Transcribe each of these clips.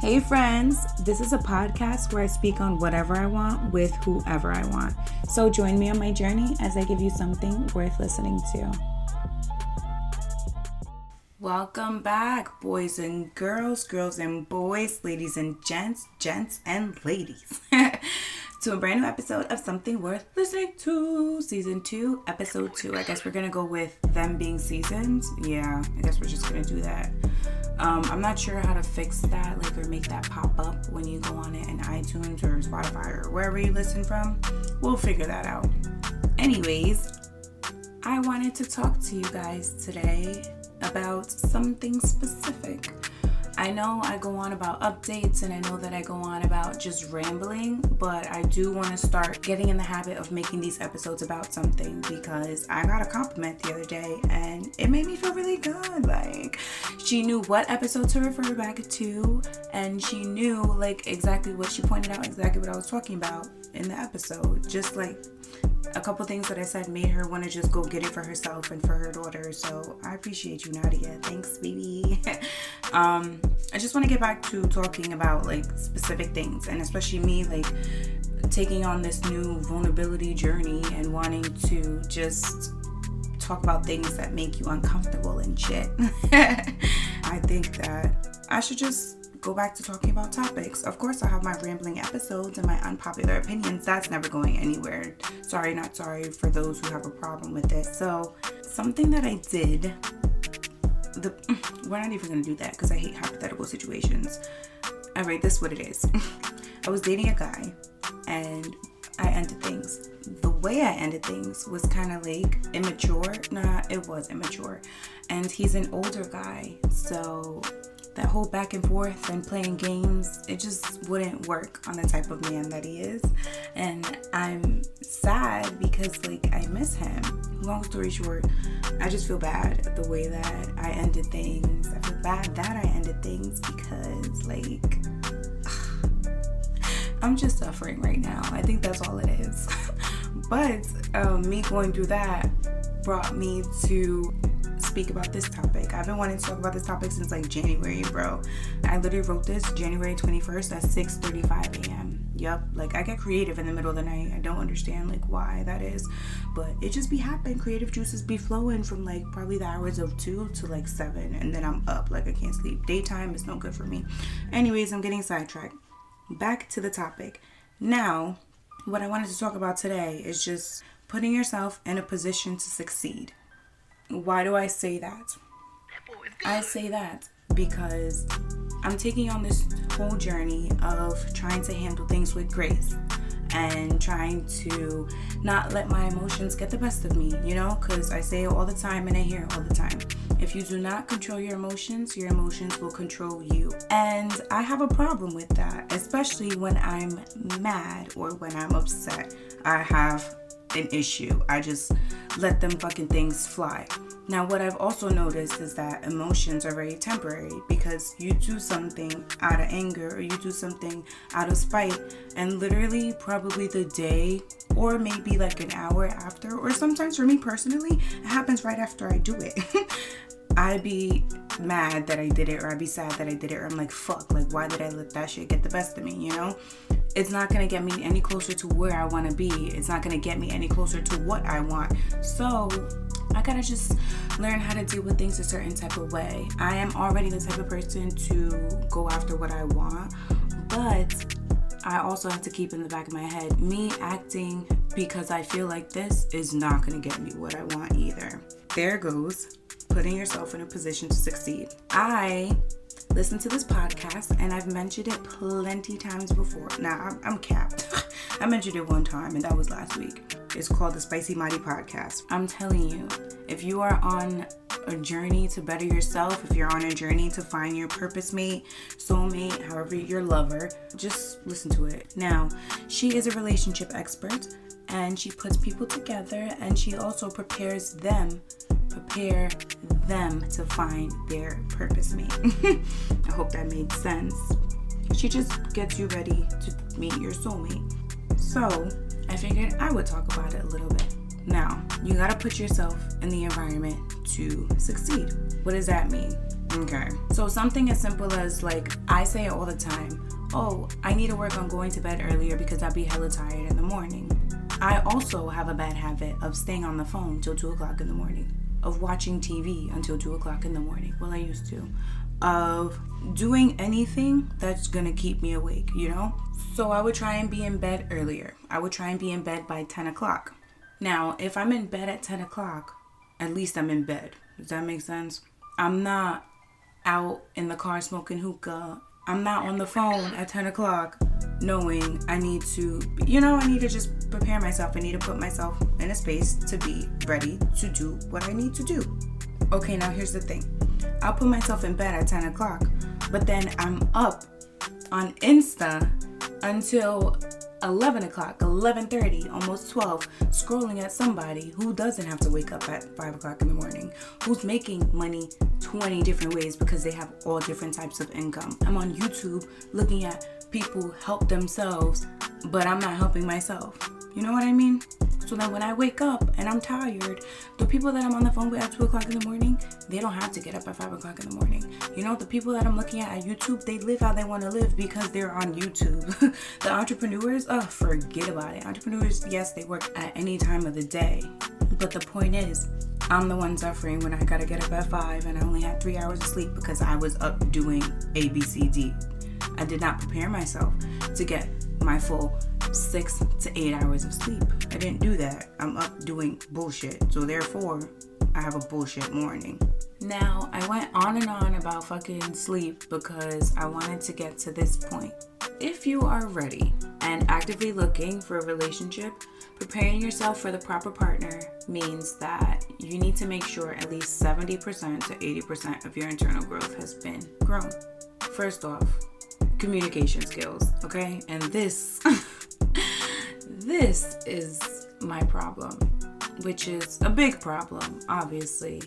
Hey friends, this is a podcast where I speak on whatever I want with whoever I want. So join me on my journey as I give you something worth listening to. Welcome back, boys and girls, girls and boys, ladies and gents, gents and ladies, to a brand new episode of Something Worth Listening to, Season 2, Episode 2. I guess we're going to go with them being seasons. Yeah, I guess we're just going to do that. I'm not sure how to fix that, or make that pop up when you go on it in iTunes or Spotify or wherever you listen from. We'll figure that out. Anyways, I wanted to talk to you guys today about something specific. I know I go on about updates and I know that I go on about just rambling, but I do want to start getting in the habit of making these episodes about something because I got a compliment the other day and it made me feel really good. She knew what episode to refer back to and she knew exactly what she pointed out, exactly what I was talking about in the episode. Just a couple things that I said made her want to just go get it for herself and for her daughter. So I appreciate you, Nadia. Thanks, baby. I just want to get back to talking about specific things, and especially me taking on this new vulnerability journey and wanting to just talk about things that make you uncomfortable and shit. I think that I should just go back to talking about topics. Of course, I have my rambling episodes and my unpopular opinions. That's never going anywhere. Sorry, not sorry for those who have a problem with it. So, something that I did, we're not even going to do that because I hate hypothetical situations. All right, this is what it is. I was dating a guy and I ended things. The way I ended things was kind of immature. Nah, it was immature. And he's an older guy, so that whole back and forth and playing games, it just wouldn't work on the type of man that he is. And I'm sad because I miss him. Long story short, I just feel bad the way that I ended things. I feel bad that I ended things because I'm just suffering right now. I think that's all it is. But me going through that brought me to speak about this topic. I've been wanting to talk about this topic since January, bro. I literally wrote this January 21st at 6:35 a.m. Yep, I get creative in the middle of the night. I don't understand why that is, but it just be happening. Creative juices be flowing from probably the hours of 2 to 7, and then I'm up. I can't sleep. Daytime is no good for me. Anyways, I'm getting sidetracked. Back to the topic. Now, what I wanted to talk about today is just putting yourself in a position to succeed. Why do I say that? I say that because I'm taking on this whole journey of trying to handle things with grace and trying to not let my emotions get the best of me, because I say it all the time and I hear it all the time. If you do not control your emotions will control you. And I have a problem with that, especially when I'm mad or when I'm upset. I have an issue. I just let them fucking things fly. Now, what I've also noticed is that emotions are very temporary because you do something out of anger or you do something out of spite, and literally probably the day or maybe an hour after, or sometimes for me personally, it happens right after I do it. I'd be mad that I did it, or I'd be sad that I did it, or I'm fuck, why did I let that shit get the best of me, It's not going to get me any closer to where I want to be. It's not going to get me any closer to what I want. So I got to just learn how to deal with things a certain type of way. I am already the type of person to go after what I want, but I also have to keep in the back of my head, me acting because I feel like this is not going to get me what I want either. There goes putting yourself in a position to succeed. I listen to this podcast and I've mentioned it plenty times before. Now, I'm capped. I mentioned it one time and that was last week. It's called the Spicy Mighty Podcast. I'm telling you, if you are on a journey to better yourself, if you're on a journey to find your purpose mate, soulmate, however your lover, just listen to it. Now, she is a relationship expert and she puts people together and she also prepare them to find their purpose mate. I hope that made sense. She just gets you ready to meet your soulmate. So I figured I would talk about it a little bit. Now, you gotta put yourself in the environment to succeed. What does that mean? Okay. So something as simple as, like, I say it all the time, oh, I need to work on going to bed earlier because I'll be hella tired in the morning. I also have a bad habit of staying on the phone till 2 o'clock in the morning, of watching TV until 2 o'clock in the morning. Well, I used to. Of doing anything that's gonna keep me awake, you know? So I would try and be in bed earlier. I would try and be in bed by 10 o'clock. Now, if I'm in bed at 10 o'clock, at least I'm in bed. Does that make sense? I'm not out in the car smoking hookah. I'm not on the phone at 10 o'clock knowing I need to, I need to just prepare myself. I need to put myself in a space to be ready to do what I need to do. Okay, now here's the thing. I'll put myself in bed at 10 o'clock, but then I'm up on Insta until 11 o'clock, 11:30, almost 12, scrolling at somebody who doesn't have to wake up at 5 o'clock in the morning, who's making money 20 different ways because they have all different types of income. I'm on YouTube looking at people help themselves, but I'm not helping myself. You know what I mean? So that when I wake up and I'm tired, the people that I'm on the phone with at 2 o'clock in the morning, they don't have to get up at 5 o'clock in the morning. You know, the people that I'm looking at YouTube, they live how they want to live because they're on YouTube. The entrepreneurs, forget about it. Entrepreneurs, yes, they work at any time of the day. But the point is, I'm the one suffering when I gotta get up at 5 and I only had 3 hours of sleep because I was up doing A, B, C, D. I did not prepare myself to get my full 6 to 8 hours of sleep. I didn't do that. I'm up doing bullshit. So therefore, I have a bullshit morning. Now, I went on and on about fucking sleep because I wanted to get to this point. If you are ready and actively looking for a relationship, preparing yourself for the proper partner means that you need to make sure at least 70% to 80% of your internal growth has been grown. First off, communication skills, okay? And this is my problem, which is a big problem, obviously,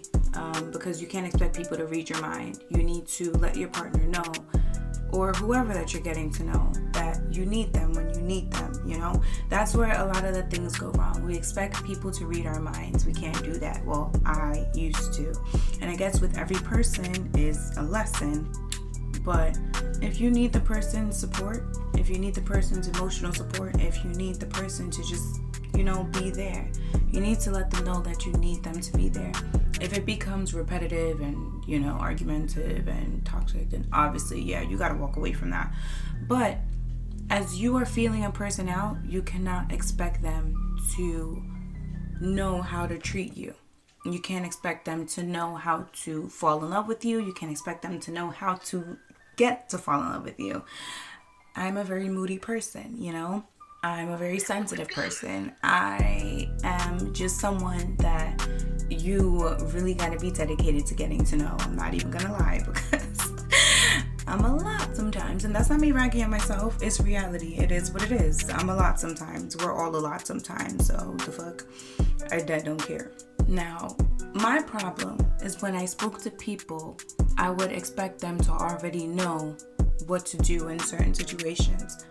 because you can't expect people to read your mind. You need to let your partner know, or whoever that you're getting to know, that you need them when you need them, you know? That's where a lot of the things go wrong. We expect people to read our minds. We can't do that. Well, I used to. And I guess with every person is a lesson. But if you need the person's support, if you need the person's emotional support, if you need the person to just, be there, you need to let them know that you need them to be there. If it becomes repetitive and, argumentative and toxic, then obviously, yeah, you got to walk away from that. But as you are feeling a person out, you cannot expect them to know how to treat you. You can't expect them to know how to fall in love with you. You can't expect them to know how to get to fall in love with you. I'm a very moody person, I'm a very sensitive person. I am just someone that you really got to be dedicated to getting to know. I'm not even gonna lie, because I'm a lot sometimes, and that's not me ragging on myself. It's reality. It is what it is. I'm a lot sometimes. We're all a lot sometimes. So the fuck, I don't care. Now, my problem is when I spoke to people, I would expect them to already know what to do in certain situations.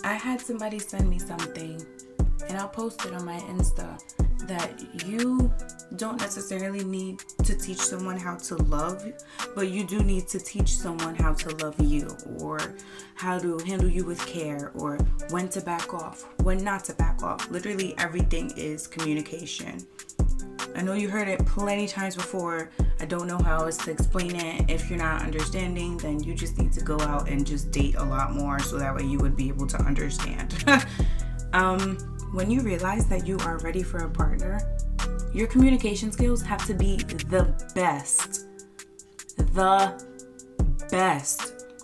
I had somebody send me something, and I'll post it on my Insta, that you don't necessarily need to teach someone how to love, but you do need to teach someone how to love you, or how to handle you with care, or when to back off, when not to back off. Literally everything is communication. I know you heard it plenty times before. I don't know how else to explain it. If you're not understanding, then you just need to go out and just date a lot more, so that way you would be able to understand. When you realize that you are ready for a partner, your communication skills have to be the best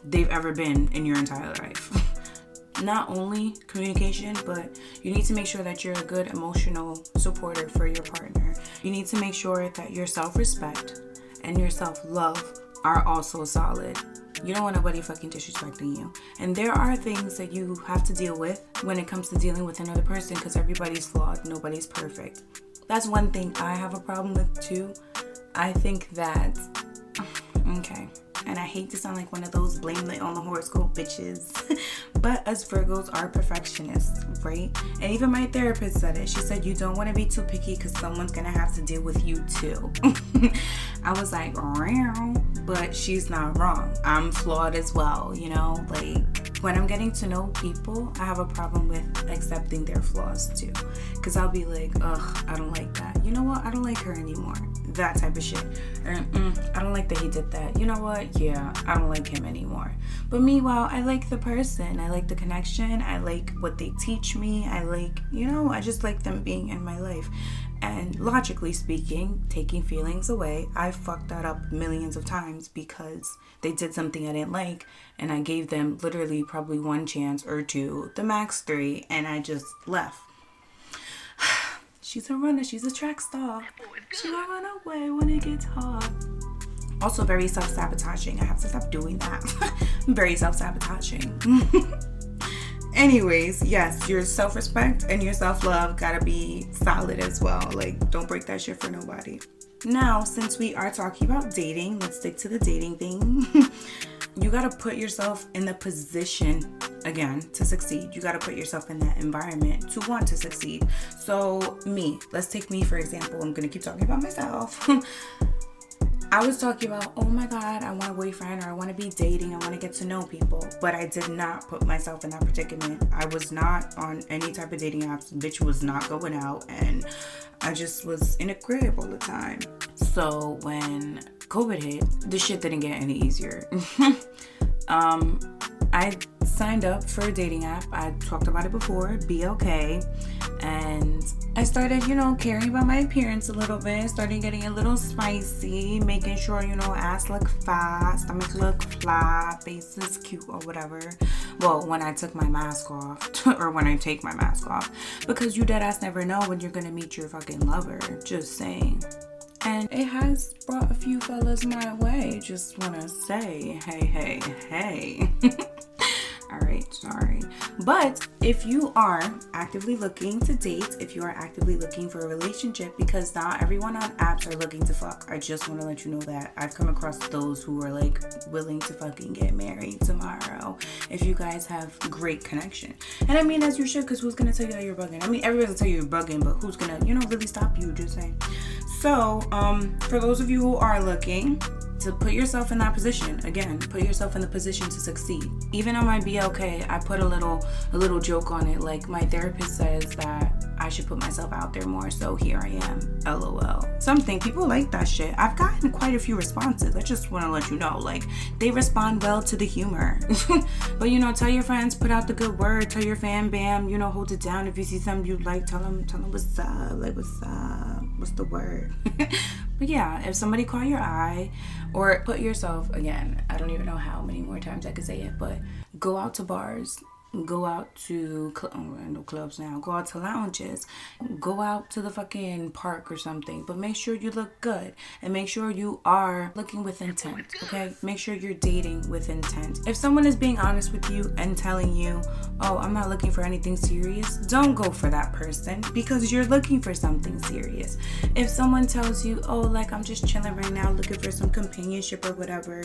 they've ever been in your entire life. Not only communication, but you need to make sure that you're a good emotional supporter for your partner. You need to make sure that your self-respect and your self-love are also solid. You don't want nobody fucking disrespecting you. And there are things that you have to deal with when it comes to dealing with another person, because everybody's flawed. Nobody's perfect. That's one thing I have a problem with too. I think that, okay, and I hate to sound like one of those blame it on the horoscope bitches, but us Virgos are perfectionists, right? And even my therapist said it. She said, you don't want to be too picky because someone's going to have to deal with you too. I was like, but she's not wrong. I'm flawed as well, you know? Like, when I'm getting to know people, I have a problem with accepting their flaws too. Because I'll be like, ugh, I don't like that. You know what? I don't like her anymore. That type of shit. Or, I don't like that he did that. You know what? Yeah, I don't like him anymore. But meanwhile, I like the person. I like the connection. I like what they teach me. I like, you know, I just like them being in my life. And logically speaking, taking feelings away, I fucked that up millions of times because they did something I didn't like, and I gave them literally probably one chance or two, the max 3, and I just left. She's a runner, she's a track star. She will run away when it gets hard. Also very self-sabotaging. I have to stop doing that. I'm very self-sabotaging. Anyways, yes, your self-respect and your self-love gotta be solid as well. Like, don't break that shit for nobody. Now, since we are talking about dating, let's stick to the dating thing. You gotta put yourself in the position, again, to succeed. You gotta put yourself in that environment to want to succeed. So, let's take me for example. I'm gonna keep talking about myself. I was talking about, oh my God, I want a boyfriend, or I want to be dating, I want to get to know people. But I did not put myself in that predicament. I was not on any type of dating apps. Bitch was not going out, and I just was in a crib all the time. So when COVID hit, the shit didn't get any easier. I signed up for a dating app. I talked about it before, BLK. And I started, caring about my appearance a little bit. Started getting a little spicy, making sure, ass look fat, stomach look flat, face is cute or whatever. Well, when I took my mask off, or when I take my mask off, because you dead ass never know when you're gonna meet your fucking lover. Just saying. And it has brought a few fellas my way. Just wanna say, hey. Alright, sorry. But if you are actively looking to date, if you are actively looking for a relationship, because not everyone on apps are looking to fuck. I just want to let you know that. I've come across those who are like willing to fucking get married tomorrow if you guys have great connection. And I mean, as you should, because who's going to tell you that you're bugging? I mean, everybody's going to tell you you're bugging, but who's going to, really stop you? Just saying. So, for those of you who are looking to put yourself in that position, again, put yourself in the position to succeed. Even on my BLK, I put a little joke on it. Like, my therapist says that I should put myself out there more, so here I am, LOL. Something, people like that shit. I've gotten quite a few responses. I just want to let you know, like, they respond well to the humor. But, tell your friends, put out the good word, tell your fam bam, hold it down. If you see something you like, tell them what's up, like, what's up, what's the word? But yeah, if somebody caught your eye, or put yourself, again, I don't even know how many more times I could say it, but go out to bars, go out to clubs now, go out to lounges, go out to the fucking park or something, but make sure you look good, and make sure you are looking with intent, okay? Make sure you're dating with intent. If someone is being honest with you and telling you, oh, I'm not looking for anything serious, don't go for that person, because you're looking for something serious. If someone tells you, oh, like, I'm just chilling right now looking for some companionship or whatever,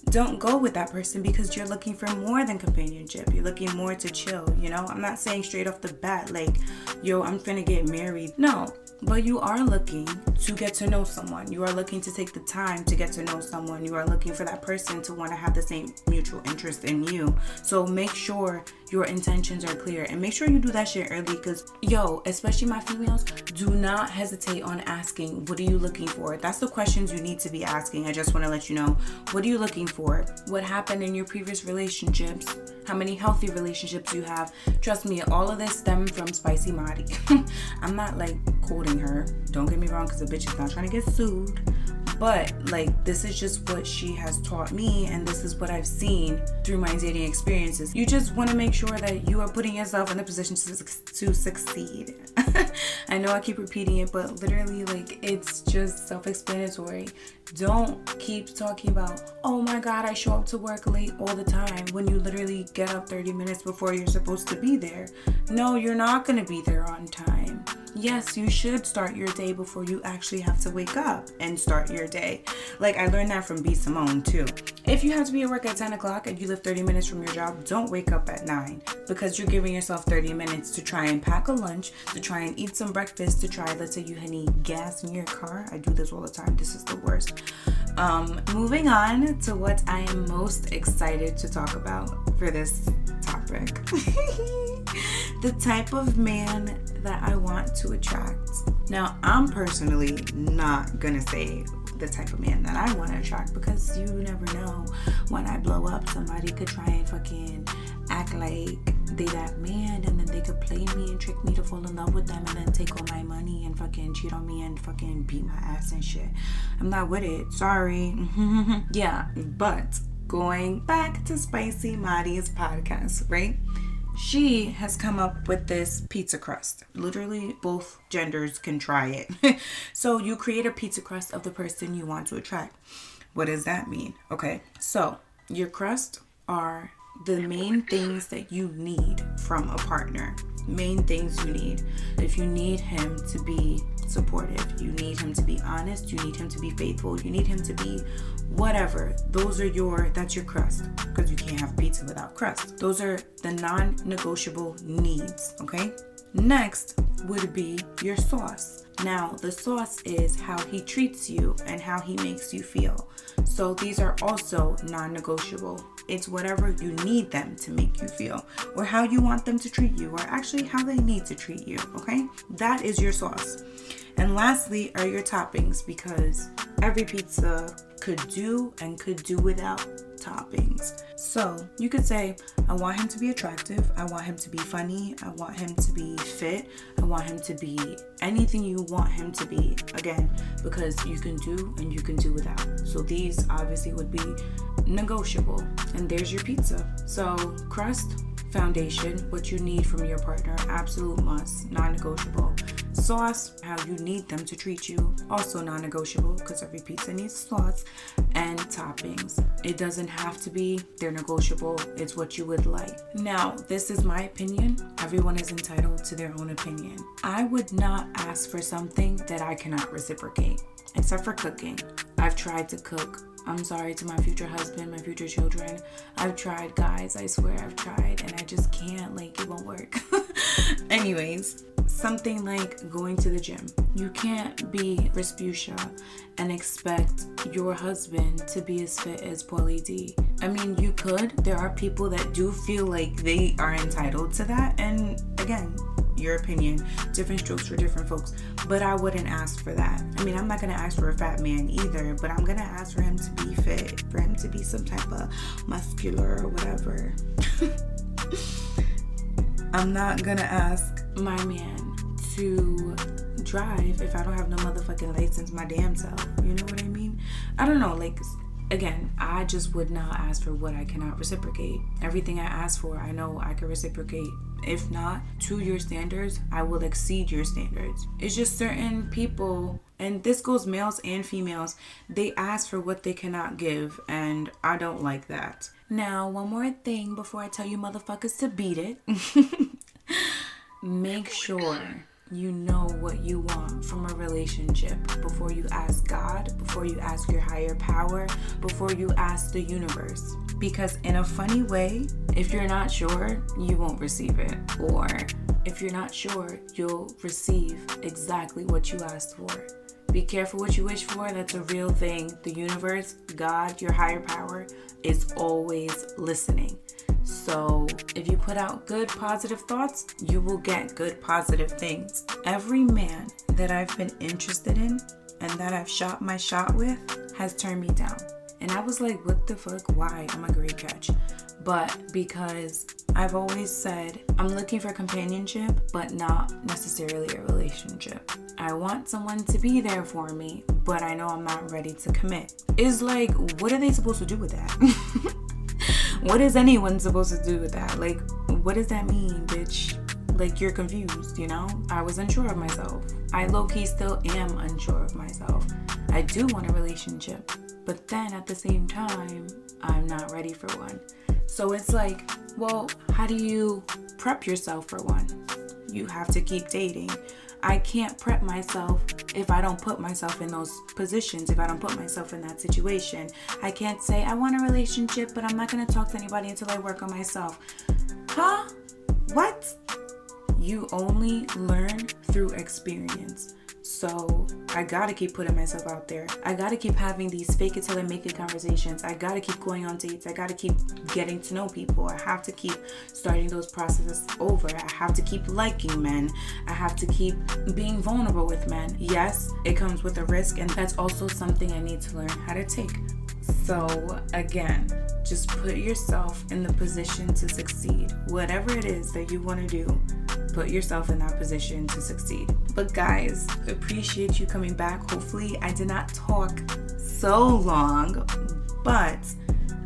don't go with that person, because you're looking for more than companionship. You're looking more to chill, I'm not saying straight off the bat, like, yo, I'm finna get married. No, but you are looking to get to know someone. You are looking to take the time to get to know someone. You are looking for that person to want to have the same mutual interest in you. So make sure your intentions are clear, and make sure you do that shit early, because especially my females, do not hesitate on asking, what are you looking for? That's the questions you need to be asking. I just want to let you know, what are you looking for? What happened in your previous relationships? How many healthy relationships you have? Trust me, all of this stemmed from Spicy Marty. I'm not like quoting her, don't get me wrong, because the bitch is not trying to get sued. But like, this is just what she has taught me, and this is what I've seen through my dating experiences. You just want to make sure that you are putting yourself in a position to succeed. I know I keep repeating it, but literally, like, it's just self-explanatory. Don't keep talking about, oh my God, I show up to work late all the time, when you literally get up 30 minutes before you're supposed to be there. No, you're not going to be there on time. Yes, you should start your day before you actually have to wake up and start your day. Like, I learned that from B. Simone too. If you have to be at work at 10 o'clock and you live 30 minutes from your job, don't wake up at 9, because you're giving yourself 30 minutes to try and pack a lunch, to try and eat some breakfast, to try, let's say you need gas in your car. I do this all the time. This is the worst. Moving on to what I am most excited to talk about for this topic. The type of man that I want to attract. Now, I'm personally not gonna say the type of man that I want to attract, because you never know. When I blow up, somebody could try and fucking act like they that man, and then they could play me and trick me to fall in love with them, and then take all my money and fucking cheat on me and fucking beat my ass and shit. I'm not with it. Sorry. Yeah, but going back to Spicy Mari's podcast, right? She has come up with this pizza crust. Literally, both genders can try it. So you create a pizza crust of the person you want to attract. What does that mean? Okay, so your crust are the main things that you need from a partner. Main things you need. If you need him to be supportive, you need him to be honest, you need him to be faithful, you need him to be whatever. That's your crust, because you can't have pizza without crust. Those are the non-negotiable needs, okay? Next would be your sauce. Now, the sauce is how he treats you and how he makes you feel. So these are also non-negotiable. It's whatever you need them to make you feel, or how you want them to treat you, or actually how they need to treat you, okay? That is your sauce. And lastly are your toppings, because every pizza could do without toppings. So you could say, I want him to be attractive, I want him to be funny, I want him to be fit, I want him to be anything you want him to be. Again, because you can do and you can do without. So these obviously would be negotiable. And there's your pizza. So crust, foundation, what you need from your partner, absolute must, non-negotiable. Sauce, how you need them to treat you, also non-negotiable, because every pizza needs sauce. And toppings, it doesn't have to be, they're negotiable, it's what you would like. Now, this is my opinion. Everyone is entitled to their own opinion. I would not ask for something that I cannot reciprocate, except for cooking. I've tried to cook. I'm sorry to my future husband, my future children. I've tried, guys, I swear I've tried, and I just can't, it won't work. Anyways, something like going to the gym. You can't be Respucia and expect your husband to be as fit as Pauly D. I mean, you could. There are people that do feel like they are entitled to that, and again, your opinion, different strokes for different folks, but I wouldn't ask for that. I mean, I'm not gonna ask for a fat man either, but I'm gonna ask for him to be fit, for him to be some type of muscular or whatever. I'm not gonna ask my man to drive if I don't have no motherfucking license my damn self. You know what I mean? I don't know, again, I just would not ask for what I cannot reciprocate. Everything I ask for, I know I can reciprocate. If not to your standards, I will exceed your standards. It's just certain people, and this goes males and females, they ask for what they cannot give, and I don't like that. Now, one more thing before I tell you motherfuckers to beat it. Make sure you know what you want from a relationship before you ask God, before you ask your higher power, before you ask the universe. Because in a funny way, if you're not sure, you won't receive it. Or if you're not sure, you'll receive exactly what you asked for. Be careful what you wish for. That's a real thing. The universe, God, your higher power is always listening. So if you put out good positive thoughts, you will get good positive things. Every man that I've been interested in and that I've shot my shot with has turned me down. And I was like, what the fuck? Why? I'm a great catch. But because I've always said I'm looking for companionship, but not necessarily a relationship. I want someone to be there for me, but I know I'm not ready to commit. It's like, what are they supposed to do with that? What is anyone supposed to do with that? What does that mean, bitch? You're confused, you know? I was unsure of myself. I low-key still am unsure of myself. I do want a relationship, but then at the same time, I'm not ready for one. So it's well, how do you prep yourself for one? You have to keep dating. I can't prep myself if I don't put myself in those positions, if I don't put myself in that situation. I can't say I want a relationship, but I'm not going to talk to anybody until I work on myself. Huh? What? You only learn through experience. So I gotta keep putting myself out there. I gotta keep having these fake it till I make it conversations. I gotta keep going on dates. I gotta keep getting to know people. I have to keep starting those processes over. I have to keep liking men. I have to keep being vulnerable with men. Yes, it comes with a risk, and that's also something I need to learn how to take. So again, just put yourself in the position to succeed. Whatever it is that you want to do, put yourself in that position to succeed. But guys, appreciate you coming back. Hopefully I did not talk so long, but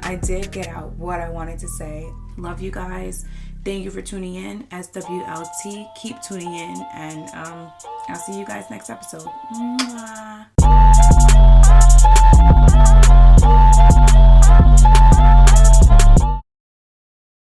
I did get out what I wanted to say. Love you guys. Thank you for tuning in. SWLT. Keep tuning in, and I'll see you guys next episode. Mwah.